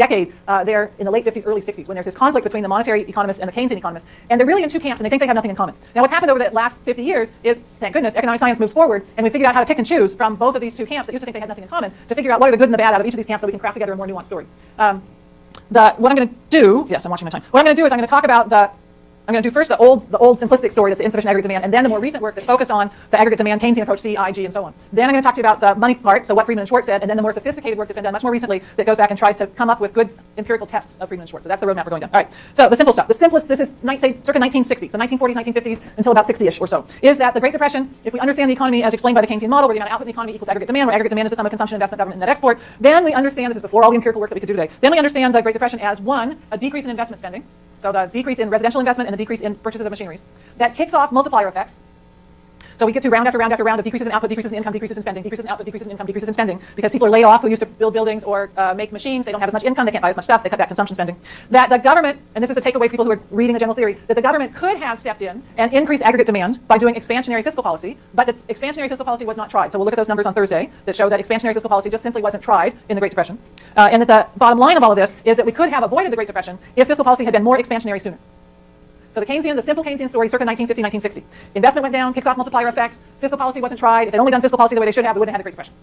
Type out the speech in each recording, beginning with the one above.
decade there in the late 50s, early 60s, when there's this conflict between the monetary economists and the Keynesian economists, and they're really in two camps, and they think they have nothing in common. Now, what's happened over the last 50 years is, thank goodness, economic science moves forward, and we figured out how to pick and choose from both of these two camps that used to think they had nothing in common to figure out what are the good and the bad out of each of these camps so we can craft together a more nuanced story. What I'm going to do, yes, I'm watching my time. What I'm going to do is I'm going to talk about I'm going to do first the old simplistic story that's the insufficient aggregate demand, and then the more recent work that's focused on the aggregate demand, Keynesian approach, C, I, G, and so on. Then I'm going to talk to you about the money part, so what Friedman and Schwartz said, and then the more sophisticated work that's been done much more recently that goes back and tries to come up with good empirical tests of Friedman and Schwartz. So that's the roadmap we're going down. All right, so the simple stuff. The simplest, this is, say, circa 1960, so 1940s, 1950s, until about 60-ish or so, is that the Great Depression, if we understand the economy as explained by the Keynesian model, where the amount of output in the economy equals aggregate demand, where aggregate demand is the sum of consumption, investment, government, and net export, then we understand, this is before all the empirical work that we could do today, then we understand the Great Depression as, one, a decrease in investment spending, so the decrease in residential investment and the decrease in purchases of machineries. That kicks off multiplier effects. So we get to round after round after round of decreases in output, decreases in income, decreases in spending, decreases in output, decreases in income, decreases in spending, because people are laid off who used to build buildings or make machines. They don't have as much income, they can't buy as much stuff, they cut back consumption spending. That the government, and this is the takeaway for people who are reading the general theory, that the government could have stepped in and increased aggregate demand by doing expansionary fiscal policy, but the expansionary fiscal policy was not tried. So we'll look at those numbers on Thursday that show that expansionary fiscal policy just simply wasn't tried in the Great Depression. And that the bottom line of all of this is that we could have avoided the Great Depression if fiscal policy had been more expansionary sooner. So the simple Keynesian story, circa 1950, 1960. Investment went down, kicks off multiplier effects, fiscal policy wasn't tried. If they'd only done fiscal policy the way they should have, we wouldn't have had the Great Depression.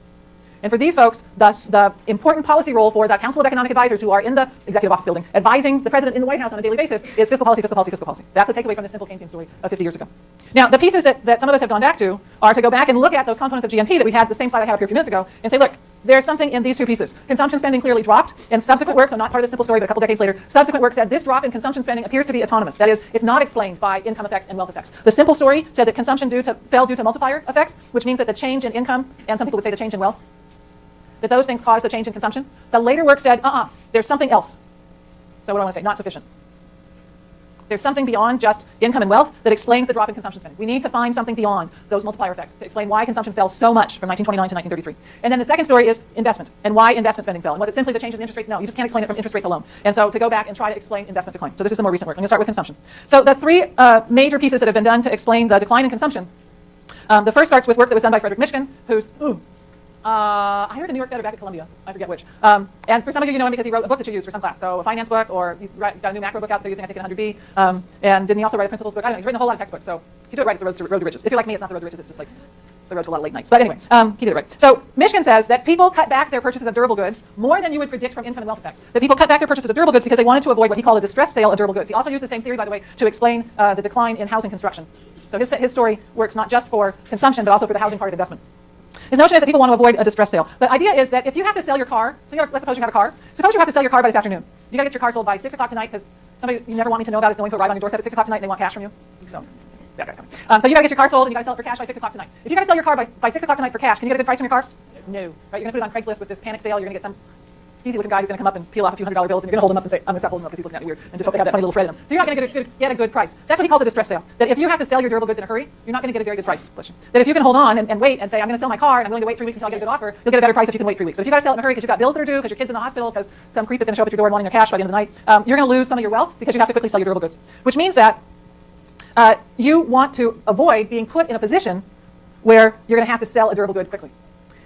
And for these folks, the important policy role for the Council of Economic Advisors who are in the Executive Office building, advising the President in the White House on a daily basis, is fiscal policy, fiscal policy, fiscal policy. That's the takeaway from the simple Keynesian story of 50 years ago. Now, the pieces that some of us have gone back to are to go back and look at those components of GNP that we had, the same slide I had up here a few minutes ago, and say, look, there's something in these two pieces. Consumption spending clearly dropped, and subsequent work, so not part of the simple story, but a couple decades later, subsequent work said this drop in consumption spending appears to be autonomous. That is, it's not explained by income effects and wealth effects. The simple story said that consumption fell due to multiplier effects, which means that the change in income, and some people would say the change in wealth, that those things caused the change in consumption. The later work said, there's something else. So what do I want to say? Not sufficient. There's something beyond just income and wealth that explains the drop in consumption spending. We need to find something beyond those multiplier effects to explain why consumption fell so much from 1929 to 1933. And then the second story is investment and why investment spending fell. And was it simply the change in interest rates? No, you just can't explain it from interest rates alone. And so to go back and try to explain investment decline. So this is the more recent work. I'm going to start with consumption. So the three major pieces that have been done to explain the decline in consumption. The first starts with work that was done by Frederick Mishkin, who's I heard the New York Fed or back at Columbia. I forget which. And for some of you know him because he wrote a book that you use for some class. So a finance book, or he's got a new macro book out that they're using, I think, in 100B. And didn't he also write a principles book? I don't know. He's written a whole lot of textbooks. So if you do it right, it's the road to riches. If you're like me, it's not the road to riches. It's just like the road to a lot of late nights. But anyway, he did it right. So Mishkin says that people cut back their purchases of durable goods more than you would predict from income and wealth effects. That people cut back their purchases of durable goods because they wanted to avoid what he called a distressed sale of durable goods. He also used the same theory, by the way, to explain the decline in housing construction. So his story works not just for consumption, but also for the housing part of investment. His notion is that people want to avoid a distress sale. The idea is that if you have to sell your car, let's suppose you have a car. Suppose you have to sell your car by this afternoon. You got to get your car sold by 6 o'clock tonight because somebody you never want me to know about is going to arrive on your doorstep at 6 o'clock tonight and they want cash from you. So that guy's coming. So you got to get your car sold and you got to sell it for cash by 6 o'clock tonight. If you got to sell your car by 6 o'clock tonight for cash, can you get a good price from your car? No. Right? You're going to put it on Craigslist with this panic sale. You're going to get some skeezy-looking guy who's going to come up and peel off a few $100 bills, and you're going to hold him up and say, I'm going to stop holding him up because he's looking at me weird, and just hope they have that funny little thread in them. So you're not going to get a good price. That's what he calls a distress sale. That if you have to sell your durable goods in a hurry, you're not going to get a very good price. That if you can hold on and wait and say, I'm going to sell my car and I'm willing to wait 3 weeks until I get a good offer, you'll get a better price if you can wait 3 weeks. But if you got to sell it in a hurry because you've got bills that are due, because your kid's in the hospital, because some creep is going to show up at your door and wanting your cash by the end of the night, you're going to lose some of your wealth because you have to quickly sell your durable goods. Which means that you want to avoid being put in a position where you're going to have to sell a durable good quickly.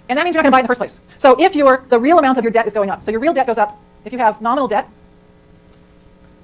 And that means you're not going to buy it in the first place. So if the real amount of your debt is going up, so your real debt goes up, if you have nominal debt,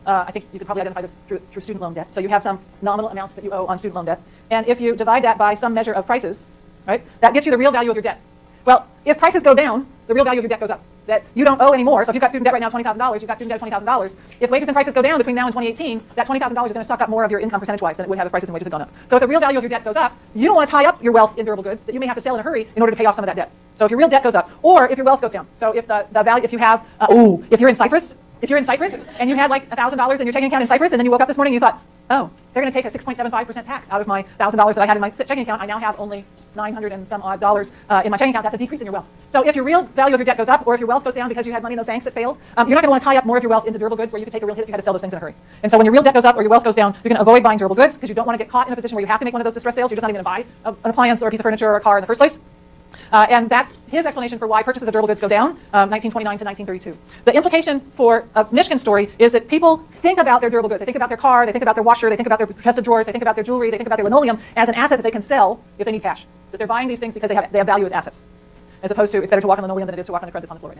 I think you could probably identify this through student loan debt. So you have some nominal amount that you owe on student loan debt. And if you divide that by some measure of prices, right, that gets you the real value of your debt. Well, if prices go down, the real value of your debt goes up. That you don't owe anymore. So if you've got student debt right now, $20,000, you've got student debt of $20,000. If wages and prices go down between now and 2018, that $20,000 is going to suck up more of your income percentage-wise than it would have if prices and wages had gone up. So if the real value of your debt goes up, you don't want to tie up your wealth in durable goods that you may have to sell in a hurry in order to pay off some of that debt. So if your real debt goes up, or if your wealth goes down. So if the value, if you have, if you're in Cyprus, and you had like $1,000 in your checking account in Cyprus, and then you woke up this morning and you thought, oh, they're going to take a 6.75% tax out of my $1,000 that I had in my checking account. I now have only $900 and some odd dollars in my checking account. That's a decrease in your wealth. So if your real value of your debt goes up, or if your wealth goes down because you had money in those banks that failed, you're not going to want to tie up more of your wealth into durable goods where you could take a real hit if you had to sell those things in a hurry. And so when your real debt goes up or your wealth goes down, you're going to avoid buying durable goods because you don't want to get caught in a position where you have to make one of those distress sales. You're just not even going to buy an appliance or a piece of furniture or a car in the first place. And that's his explanation for why purchases of durable goods go down, 1929 to 1932. The implication for Mishkin's story is that people think about their durable goods. They think about their car, they think about their washer, they think about their chest of drawers, they think about their jewelry, they think about their linoleum as an asset that they can sell if they need cash. That they're buying these things because they have value as assets, as opposed to it's better to walk on linoleum than it is to walk on the crud that's on the floor right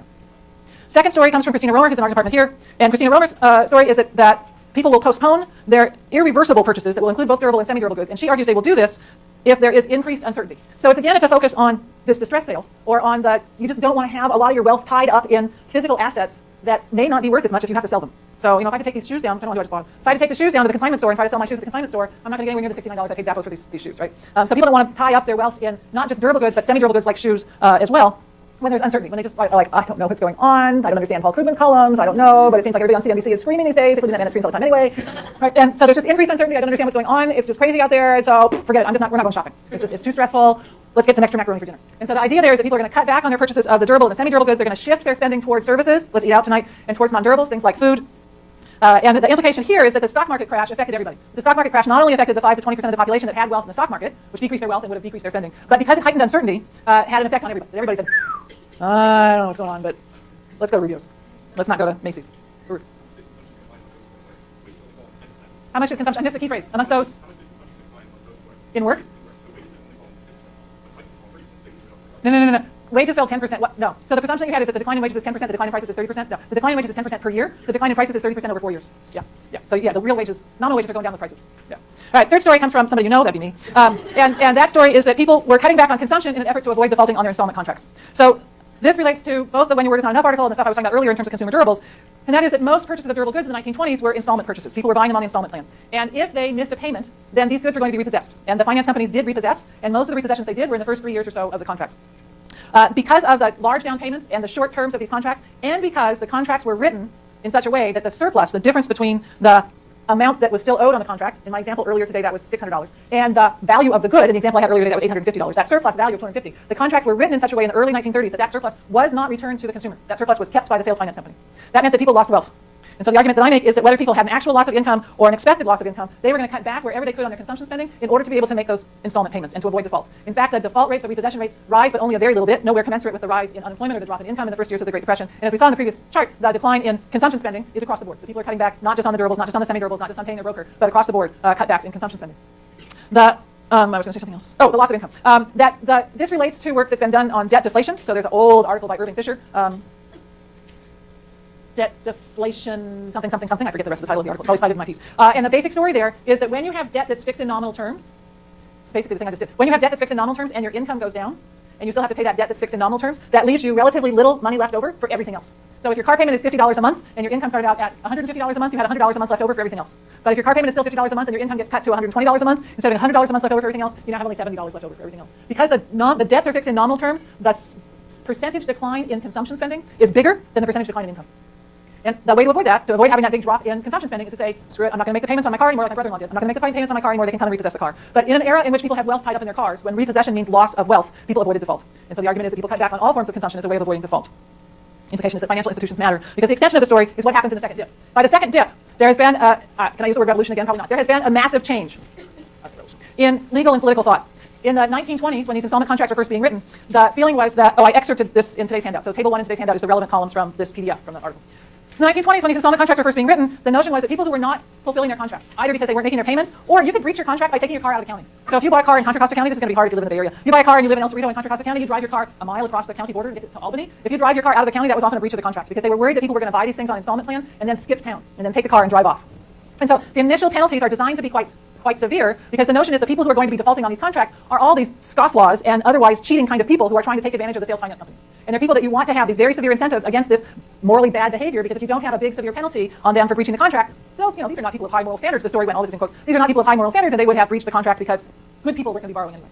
Second story comes from Christina Romer, who's an art partner here. And Christina Romer's story is that people will postpone their irreversible purchases that will include both durable and semi-durable goods. And she argues they will do this if there is increased uncertainty. So it's a focus on this distress sale, or on you just don't want to have a lot of your wealth tied up in physical assets that may not be worth as much if you have to sell them. So, if I could take these shoes down, I don't know what I just bought. If I had to take the shoes down to the consignment store and try to sell my shoes at the consignment store, I'm not going to get anywhere near the $69 I paid Zappos for these shoes, right? So people don't want to tie up their wealth in not just durable goods, but semi-durable goods like shoes as well, when there's uncertainty, when they just like, I don't know what's going on, I don't understand Paul Krugman's columns, I don't know, but it seems like everybody on CNBC is screaming these days, including that man that screams all the time anyway. Right? And so there's just increased uncertainty, I don't understand what's going on, it's just crazy out there, and so forget it, we're not going shopping. It's too stressful, let's get some extra macaroni for dinner. And so the idea there is that people are going to cut back on their purchases of the durable and the semi-durable goods, they're going to shift their spending towards services, let's eat out tonight, and towards non-durables, things like food. And the implication here is that the stock market crash affected everybody. The stock market crash not only affected the 5 to 20% of the population that had wealth in the stock market, which decreased their wealth and would have decreased their spending, but because it heightened uncertainty, had an effect on everybody. Everybody said, I don't know what's going on, but let's go to Rubio's. Let's not go to Macy's. How much did consumption, I missed the key phrase, amongst those in work? No. Wages fell 10%. What? No. So the presumption you had is that the decline in wages is 10%, the decline in prices is 30%. No. The decline in wages is 10% per year. The decline in prices is 30% over 4 years. Yeah. So the real wages, nominal wages are going down with prices. Yeah. All right. Third story comes from somebody you know, that'd be me. And that story is that people were cutting back on consumption in an effort to avoid defaulting on their installment contracts. So this relates to both the When Your Word Is Not Enough article and the stuff I was talking about earlier in terms of consumer durables. And that is that most purchases of durable goods in the 1920s were installment purchases. People were buying them on the installment plan. And if they missed a payment, then these goods were going to be repossessed. And the finance companies did repossess, and most of the repossessions they did were in the first 3 years or so of the contract. Because of the large down payments and the short terms of these contracts, and because the contracts were written in such a way that the surplus, the difference between the amount that was still owed on the contract, in my example earlier today that was $600, and the value of the good, in the example I had earlier today that was $850, that surplus value of $250, the contracts were written in such a way in the early 1930s that surplus was not returned to the consumer. That surplus was kept by the sales finance company. That meant that people lost wealth. And so the argument that I make is that whether people had an actual loss of income or an expected loss of income, they were going to cut back wherever they could on their consumption spending in order to be able to make those installment payments and to avoid default. In fact, the default rates, the repossession rates rise, but only a very little bit, nowhere commensurate with the rise in unemployment or the drop in income in the first years of the Great Depression. And as we saw in the previous chart, the decline in consumption spending is across the board. So people are cutting back not just on the durables, not just on the semi-durables, not just on paying their broker, but across the board, cutbacks in consumption spending. I was going to say something else. Oh, the loss of income. This relates to work that's been done on debt deflation. So there's an old article by Irving Fisher. Debt deflation, something. I forget the rest of the title of the article. It's probably cited in my piece. And the basic story there is that when you have debt that's fixed in nominal terms, it's basically the thing I just did. When you have debt that's fixed in nominal terms and your income goes down, and you still have to pay that debt that's fixed in nominal terms, that leaves you relatively little money left over for everything else. So if your car payment is $50 a month and your income started out at $150 a month, you had $100 a month left over for everything else. But if your car payment is still $50 a month and your income gets cut to $120 a month, instead of $100 a month left over for everything else, you now have only $70 left over for everything else. Because the debts are fixed in nominal terms, the percentage decline in consumption spending is bigger than the percentage decline in income. And the way to avoid that, to avoid having that big drop in consumption spending, is to say, screw it, I'm not going to make the payments on my car anymore like my brother-in-law did. I'm not going to make the payments on my car anymore, they can come and repossess the car. But in an era in which people have wealth tied up in their cars, when repossession means loss of wealth, people avoided default. And so the argument is that people cut back on all forms of consumption as a way of avoiding default. Implication is that financial institutions matter, because the extension of the story is what happens in the second dip. By the second dip, there has been, can I use the word revolution again? Probably not. There has been a massive change in legal and political thought. In the 1920s, when these installment contracts were first being written, the feeling was that, I excerpted this in today's handout. So table 1 in today's handout is the relevant columns from this PDF from the article. In the 1920s, when these installment contracts were first being written, the notion was that people who were not fulfilling their contract, either because they weren't making their payments, or you could breach your contract by taking your car out of the county. So if you bought a car in Contra Costa County, this is going to be hard if you live in the Bay Area. You buy a car and you live in El Cerrito in Contra Costa County, you drive your car a mile across the county border to get to Albany. If you drive your car out of the county, that was often a breach of the contract, because they were worried that people were going to buy these things on installment plan and then skip town and then take the car and drive off. And so the initial penalties are designed to be quite severe, because the notion is that people who are going to be defaulting on these contracts are all these scofflaws and otherwise cheating kind of people who are trying to take advantage of the sales finance companies. And they're people that you want to have these very severe incentives against this morally bad behavior, because if you don't have a big severe penalty on them for breaching the contract, so these are not people with high moral standards. The story went all this in quotes. These are not people with high moral standards, and they would have breached the contract because good people weren't going to be borrowing anyway.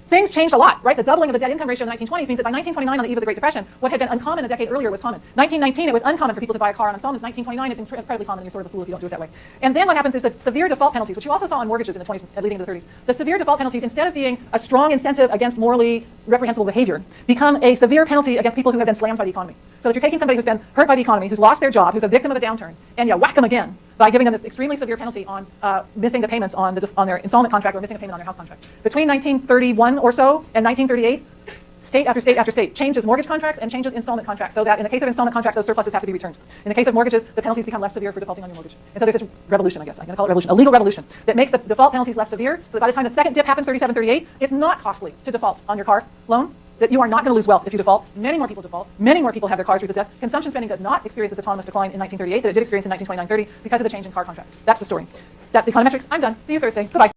Things changed a lot, right? The doubling of the debt-income ratio in the 1920s means that by 1929, on the eve of the Great Depression, what had been uncommon a decade earlier was common. 1919, it was uncommon for people to buy a car on installments. 1929, it's incredibly common, and you're sort of a fool if you don't do it that way. And then what happens is the severe default penalties, which you also saw on mortgages in the 20s leading into the 30s. The severe default penalties, instead of being a strong incentive against morally reprehensible behavior, become a severe penalty against people who have been slammed by the economy. So that you're taking somebody who's been hurt by the economy, who's lost their job, who's a victim of a downturn, and you whack them again by giving them this extremely severe penalty on missing the payments on their installment contract or missing a payment on their house contract. Between 1931 or so and 1938, state after state after state changes mortgage contracts and changes installment contracts, so that in the case of installment contracts, those surpluses have to be returned. In the case of mortgages, the penalties become less severe for defaulting on your mortgage. And so there's this revolution, I guess. I'm going to call it revolution, a legal revolution, that makes the default penalties less severe, so that by the time the second dip happens, 37, 38, it's not costly to default on your car loan. that you are not going to lose wealth if you default. Many more people default. Many more people have their cars repossessed. Consumption spending does not experience this autonomous decline in 1938 that it did experience in 1929-30 because of the change in car contracts. That's the story. That's the econometrics. I'm done. See you Thursday. Goodbye.